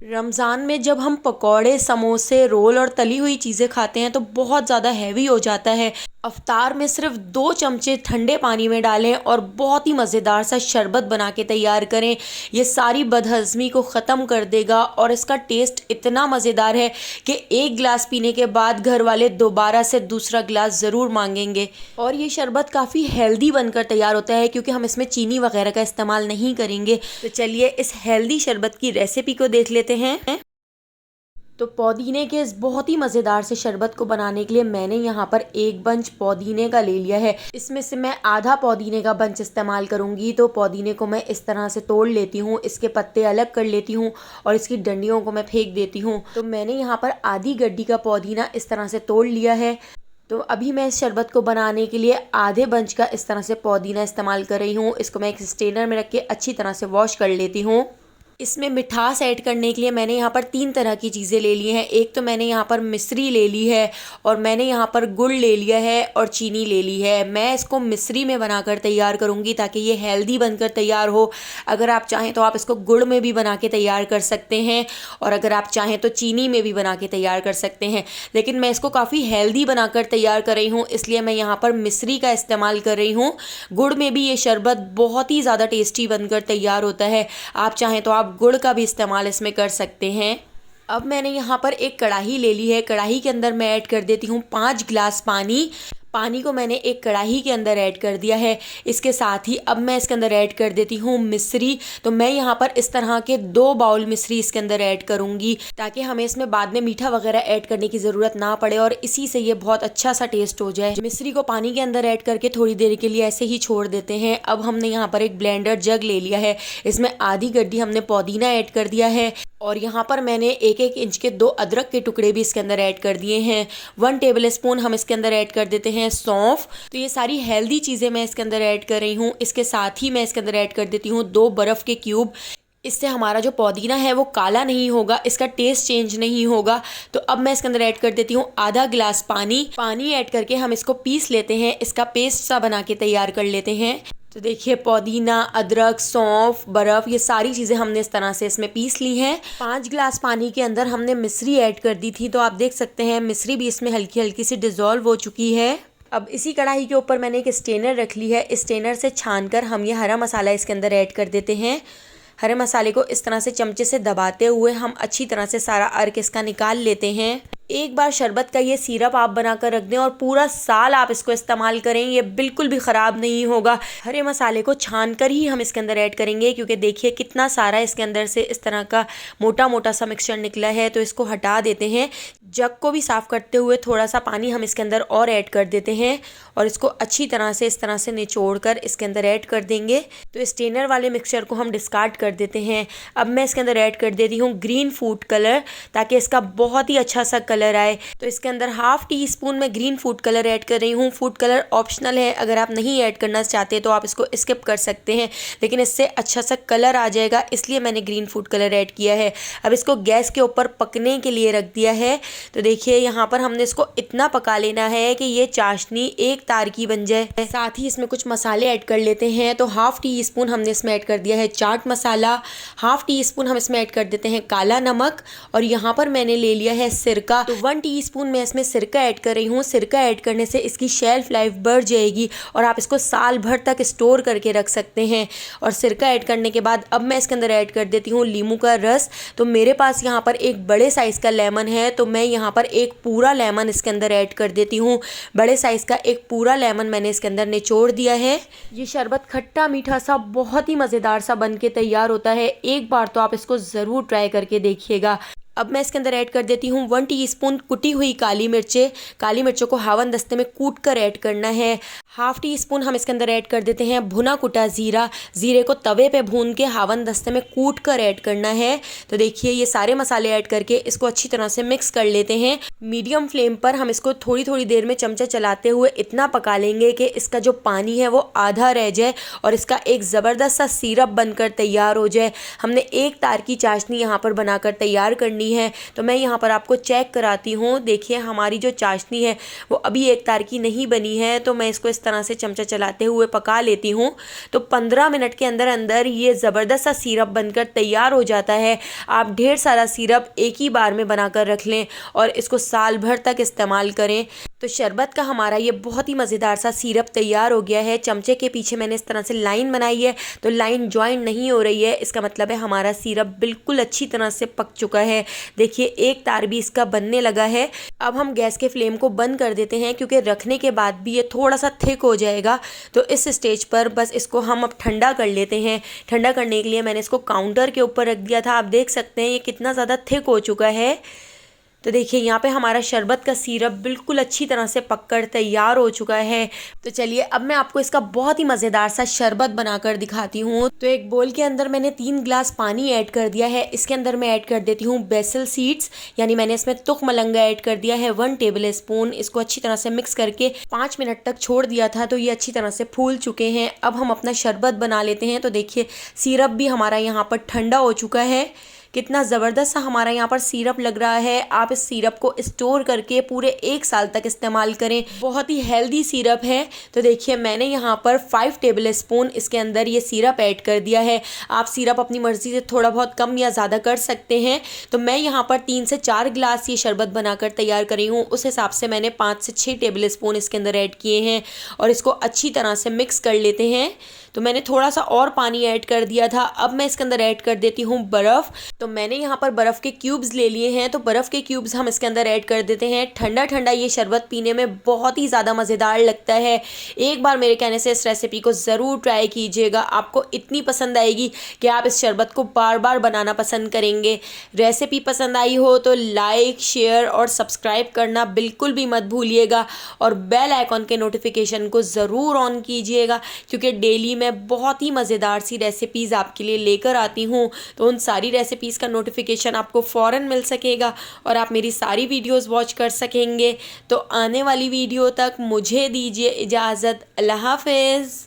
रमज़ान में जब हम पकौड़े, समोसे, रोल और तली हुई चीज़ें खाते हैं तो बहुत ज़्यादा हैवी हो जाता है। अफ्तार में सिर्फ 2 चमचे ठंडे पानी में डालें और बहुत ही मज़ेदार सा शरबत बना के तैयार करें। ये सारी बदहज़मी को ख़त्म कर देगा और इसका टेस्ट इतना मज़ेदार है कि एक गिलास पीने के बाद घर वाले दोबारा से दूसरा गिलास ज़रूर मांगेंगे। और ये शरबत काफ़ी हेल्दी बनकर तैयार होता है क्योंकि हम इसमें चीनी वगैरह का इस्तेमाल नहीं करेंगे। तो चलिए इस हेल्दी शरबत की रेसिपी को देख लेते हैं। तो पुदीने के इस बहुत ही मज़ेदार से शरबत को बनाने के लिए मैंने यहाँ पर एक बंच पुदीने का ले लिया है। इसमें से मैं आधा पुदीने का बंच इस्तेमाल करूँगी। तो पुदीने को मैं इस तरह से तोड़ लेती हूँ, इसके पत्ते अलग कर लेती हूँ और इसकी डंडियों को मैं फेंक देती हूँ। तो मैंने यहाँ पर आधी गड्डी का पुदीना इस तरह से तोड़ लिया है। तो अभी मैं इस शरबत को बनाने के लिए आधे बंच का इस तरह से पुदीना इस्तेमाल कर रही हूँ। इसको मैं एक स्ट्रेनर में रख के अच्छी तरह से वॉश कर लेती हूँ। इसमें मिठास ऐड करने के लिए मैंने यहाँ पर 3 तरह की चीज़ें ले ली हैं। एक तो मैंने यहाँ पर मिश्री ले ली है और मैंने यहाँ पर गुड़ ले लिया है और चीनी ले ली है। मैं इसको मिश्री में बनाकर तैयार करूँगी ताकि ये हेल्दी बनकर तैयार हो। अगर आप चाहें तो आप इसको गुड़ में भी बना के तैयार कर सकते हैं और अगर आप चाहें तो चीनी में भी बना के तैयार कर सकते हैं, लेकिन मैं इसको काफ़ी हेल्दी बनाकर तैयार कर रही हूँ, इसलिए मैं यहाँ पर मिश्री का इस्तेमाल कर रही हूँ। गुड़ में भी ये शरबत बहुत ही ज़्यादा टेस्टी बनकर तैयार होता है। आप चाहें तो आप गुड़ का भी इस्तेमाल इसमें कर सकते हैं। अब मैंने यहाँ पर एक कढ़ाई ले ली है। कढ़ाई के अंदर मैं ऐड कर देती हूँ 5 गिलास पानी। पानी को मैंने एक कढ़ाई के अंदर ऐड कर दिया है। इसके साथ ही अब मैं इसके अंदर ऐड कर देती हूँ मिश्री। तो मैं यहाँ पर इस तरह के 2 बाउल मिश्री इसके अंदर ऐड करूँगी ताकि हमें इसमें बाद में मीठा वगैरह ऐड करने की ज़रूरत ना पड़े और इसी से ये बहुत अच्छा सा टेस्ट हो जाए। मिश्री को पानी के अंदर ऐड करके थोड़ी देर के लिए ऐसे ही छोड़ देते हैं। अब हमने यहाँ पर एक ब्लेंडर जग ले लिया है। इसमें आधी गड्डी हमने पुदीना ऐड कर दिया है और यहाँ पर मैंने 1-1 इंच के 2 अदरक के टुकड़े भी इसके अंदर ऐड कर दिए हैं। 1 टेबल स्पून हम इसके अंदर ऐड कर देते हैं सौंफ। तो ये सारी हेल्दी चीज़ें मैं इसके अंदर ऐड कर रही हूँ। इसके साथ ही मैं इसके अंदर ऐड कर देती हूँ 2 बर्फ़ के क्यूब। इससे हमारा जो पुदीना है वो काला नहीं होगा, इसका टेस्ट चेंज नहीं होगा। तो अब मैं इसके अंदर ऐड कर देती हूँ आधा गिलास पानी ऐड करके हम इसको पीस लेते हैं। इसका पेस्ट सा बना के तैयार कर लेते हैं। तो देखिए पुदीना, अदरक, सौंफ, बर्फ़, ये सारी चीज़ें हमने इस तरह से इसमें पीस ली हैं। 5 गिलास पानी के अंदर हमने मिश्री ऐड कर दी थी। तो आप देख सकते हैं मिश्री भी इसमें हल्की हल्की सी डिज़ोल्व हो चुकी है। अब इसी कढ़ाई के ऊपर मैंने एक स्ट्रेनर रख ली है। स्ट्रेनर से छानकर हम ये हरा मसाला इसके अंदर ऐड कर देते हैं। हरे मसाले को इस तरह से चमचे से दबाते हुए हम अच्छी तरह से सारा अर्क इसका निकाल लेते हैं। एक बार शरबत का ये सिरप आप बनाकर रख दें और पूरा साल आप इसको इस्तेमाल करें, ये बिल्कुल भी ख़राब नहीं होगा। हरे मसाले को छान कर ही हम इसके अंदर ऐड करेंगे क्योंकि देखिए कितना सारा इसके अंदर से इस तरह का मोटा मोटा सा मिक्सचर निकला है। तो इसको हटा देते हैं। जग को भी साफ़ करते हुए थोड़ा सा पानी हम इसके अंदर और ऐड कर देते हैं और इसको अच्छी तरह से इस तरह से निचोड़ कर इसके अंदर ऐड कर देंगे। तो स्ट्रेनर वाले मिक्सचर को हम डिस्कार्ड कर देते हैं। अब मैं इसके अंदर ऐड कर देती हूँ ग्रीन फूड कलर ताकि इसका बहुत ही अच्छा सा कलर आए। तो इसके अंदर 1/2 टीस्पून में ग्रीन फूड कलर ऐड कर रही हूँ। फूड कलर ऑप्शनल है, अगर आप नहीं ऐड करना चाहते तो आप इसको स्किप कर सकते हैं, लेकिन इससे अच्छा सा कलर आ जाएगा, इसलिए मैंने ग्रीन फूड कलर ऐड किया है। अब इसको गैस के ऊपर पकने के लिए रख दिया है। तो देखिए यहाँ पर हमने इसको इतना पका लेना है कि ये चाशनी एक तार की बन जाए। साथ ही इसमें कुछ मसाले ऐड कर लेते हैं। तो 1/2 टीस्पून हमने इसमें ऐड कर दिया है चाट मसाला। 1/2 टीस्पून हम इसमें ऐड कर देते हैं काला नमक और यहाँ पर मैंने ले लिया है सिरका। तो 1 टीस्पून मैं इसमें सिरका ऐड कर रही हूँ। सिरका ऐड करने से इसकी शेल्फ लाइफ बढ़ जाएगी और आप इसको साल भर तक स्टोर करके रख सकते हैं। और सिरका ऐड करने के बाद अब मैं इसके अंदर ऐड कर देती हूँ नींबू का रस। तो मेरे पास यहाँ पर एक बड़े साइज़ का लेमन है, तो मैं यहाँ पर एक पूरा लेमन इसके अंदर ऐड कर देती हूँ। बड़े साइज़ का एक पूरा लेमन मैंने इसके अंदर निचोड़ दिया है। ये शरबत खट्टा मीठा सा बहुत ही मज़ेदार सा बन के तैयार होता है। एक बार तो आप इसको ज़रूर ट्राई करके देखिएगा। अब मैं इसके अंदर ऐड कर देती हूँ 1 टीस्पून कुटी हुई काली मिर्चें। काली मिर्चों को हावन दस्ते में कूट कर ऐड करना है। 1/2 टीस्पून हम इसके अंदर ऐड कर देते हैं भुना कुटा ज़ीरा। ज़ीरे को तवे पे भून के हावन दस्ते में कूट कर ऐड करना है। तो देखिए ये सारे मसाले ऐड करके इसको अच्छी तरह से मिक्स कर लेते हैं। मीडियम फ्लेम पर हम इसको थोड़ी थोड़ी देर में चमचा चलाते हुए इतना पका लेंगे कि इसका जो पानी है वो आधा रह जाए और इसका एक ज़बरदस्त सा सिरप बनकर तैयार हो जाए। हमने एक तार की चाशनी यहाँ पर बनाकर तैयार करनी बनी है। तो मैं यहाँ पर आपको चेक कराती हूँ। देखिए हमारी जो चाशनी है वो अभी एक तार की नहीं बनी है, तो मैं इसको इस तरह से चमचा चलाते हुए पका लेती हूँ। तो 15 मिनट के अंदर अंदर ये ज़बरदस्त सा सिरप बनकर तैयार हो जाता है। आप ढेर सारा सिरप एक ही बार में बनाकर रख लें और इसको साल भर तक इस्तेमाल करें। तो शरबत का हमारा ये बहुत ही मज़ेदार सा सिरप तैयार हो गया है। चमचे के पीछे मैंने इस तरह से लाइन बनाई है, तो लाइन ज्वाइन नहीं हो रही है, इसका मतलब है हमारा सिरप बिल्कुल अच्छी तरह से पक चुका है। देखिए एक तार भी इसका बनने लगा है। अब हम गैस के फ्लेम को बंद कर देते हैं, क्योंकि रखने के बाद भी ये थोड़ा सा थिक हो जाएगा। तो इस स्टेज पर बस इसको हम अब ठंडा कर लेते हैं। ठंडा करने के लिए मैंने इसको काउंटर के ऊपर रख दिया था। आप देख सकते हैं ये कितना ज़्यादा थिक हो चुका है। तो देखिए यहाँ पे हमारा शरबत का सिरप बिल्कुल अच्छी तरह से पककर तैयार हो चुका है। तो चलिए अब मैं आपको इसका बहुत ही मज़ेदार सा शरबत बनाकर दिखाती हूँ। तो एक बोल के अंदर मैंने 3 गिलास पानी ऐड कर दिया है। इसके अंदर मैं ऐड कर देती हूँ बेसल सीड्स, यानी मैंने इसमें तुख मलंगा ऐड कर दिया है 1 टेबल स्पून। इसको अच्छी तरह से मिक्स करके 5 मिनट तक छोड़ दिया था, तो ये अच्छी तरह से फूल चुके हैं। अब हम अपना शरबत बना लेते हैं। तो देखिए सिरप भी हमारा यहाँ पर ठंडा हो चुका है। कितना ज़बरदस्त सा हमारा यहाँ पर सिरप लग रहा है। आप इस सिरप को स्टोर करके पूरे 1 साल तक इस्तेमाल करें। बहुत ही हेल्दी सिरप है। तो देखिए मैंने यहाँ पर 5 टेबल स्पून इसके अंदर ये सिरप ऐड कर दिया है। आप सिरप अपनी मर्ज़ी से थोड़ा बहुत कम या ज़्यादा कर सकते हैं। तो मैं यहाँ पर 3 से 4 गिलास ये शरबत बनाकर तैयार करी हूँ, उस हिसाब से मैंने 5 से 6 टेबल स्पून इसके अंदर ऐड किए हैं और इसको अच्छी तरह से मिक्स कर लेते हैं। तो मैंने थोड़ा सा और पानी ऐड कर दिया था। अब मैं इसके अंदर ऐड कर देती हूँ बर्फ़। तो मैंने यहाँ पर बर्फ़ के क्यूब्स ले लिए हैं, तो बर्फ़ के क्यूब्स हम इसके अंदर ऐड कर देते हैं। ठंडा ठंडा ये शरबत पीने में बहुत ही ज़्यादा मज़ेदार लगता है। एक बार मेरे कहने से इस रेसिपी को ज़रूर ट्राई कीजिएगा। आपको इतनी पसंद आएगी कि आप इस शरबत को बार बार बनाना पसंद करेंगे। रेसिपी पसंद आई हो तो लाइक, शेयर और सब्सक्राइब करना बिल्कुल भी मत भूलिएगा और बेल आइकॉन के नोटिफिकेशन को ज़रूर ऑन कीजिएगा, क्योंकि डेली मैं बहुत ही मज़ेदार सी रेसिपीज़ आपके लिए लेकर आती हूँ। तो उन सारी रेसिपीज़ का नोटिफिकेशन आपको फ़ौरन मिल सकेगा और आप मेरी सारी वीडियोस वॉच कर सकेंगे। तो आने वाली वीडियो तक मुझे दीजिए इजाज़त। अल्लाह हाफ़िज़।